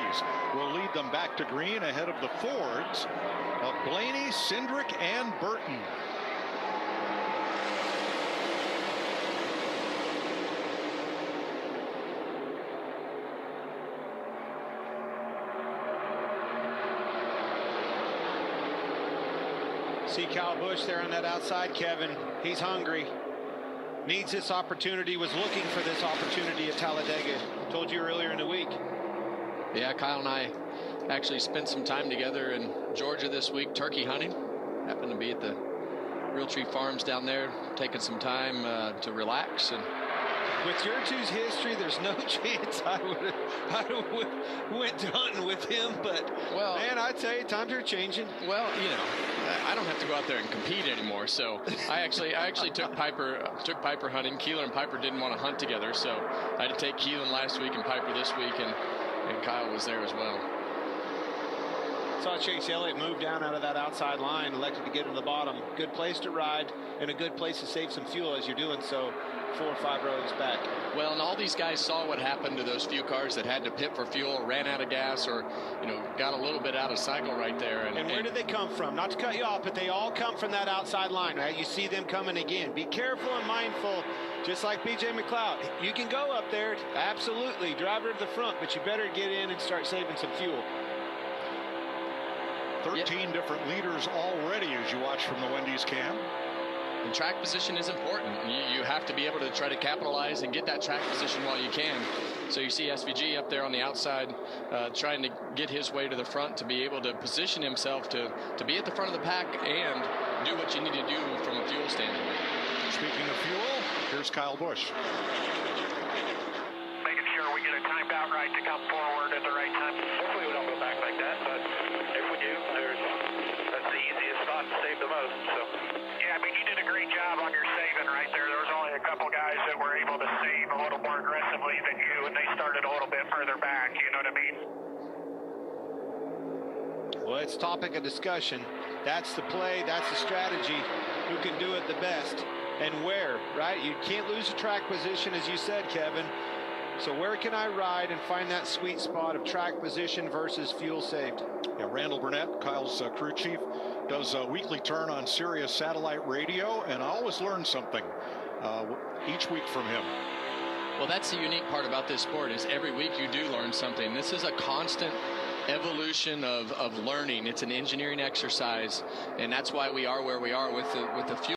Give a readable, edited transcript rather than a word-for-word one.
Chevys will lead them back to green ahead of the Fords of Blaney, Cindric, and Burton. See Kyle Busch there on that outside, Kevin. He's hungry. Needs this opportunity, was looking for this opportunity at Talladega. Told you earlier in the week. Yeah, Kyle and I actually spent some time together in Georgia this week, turkey hunting. Happened to be at the Realtree Farms down there, taking some time to relax. And with your two's history, there's no chance I would have went hunting with him. But well, man, I tell you, times are changing. Well, you know, I don't have to go out there and compete anymore. So I actually took Piper hunting. Keelan and Piper didn't want to hunt together, so I had to take Keelan last week and Piper this week, and Kyle was there as well. Saw Chase Elliott move down out of that outside line, elected to get to the bottom. Good place to ride and a good place to save some fuel as you're doing so 4 or 5 rows back. Well, and all these guys saw what happened to those few cars that had to pit for fuel, ran out of gas, or, you know, got a little bit out of cycle right there. And where did they come from? Not to cut you off, but they all come from that outside line, right? You see them coming again. Be careful and mindful, just like BJ McLeod. You can go up there, absolutely, driver to the front, but you better get in and start saving some fuel. 13 different leaders already as you watch from the Wendy's cam. And track position is important. You have to be able to try to capitalize and get that track position while you can. So you see SVG up there on the outside trying to get his way to the front to be able to position himself to be at the front of the pack and do what you need to do from a fuel standpoint. Speaking of fuel, here's Kyle Busch. Making sure we get a timed out right to come forward at the right time. Hopefully we don't go back like that, but if we do, that's the easiest spot to save the most. So yeah, I mean, you did a great job on your saving right there. There was only a couple guys that were able to save a little more aggressively than you, and they started a little bit further back, you know what I mean? Well, it's topic of discussion. That's the play, that's the strategy. Who can do it the best and where, right? You can't lose a track position, as you said, Kevin. So where can I ride and find that sweet spot of track position versus fuel saved? Yeah, Randall Burnett, Kyle's crew chief, does a weekly turn on Sirius satellite radio, and I always learn something each week from him. Well, that's the unique part about this sport is every week you do learn something. This is a constant evolution of learning. It's an engineering exercise, and that's why we are where we are with the fuel.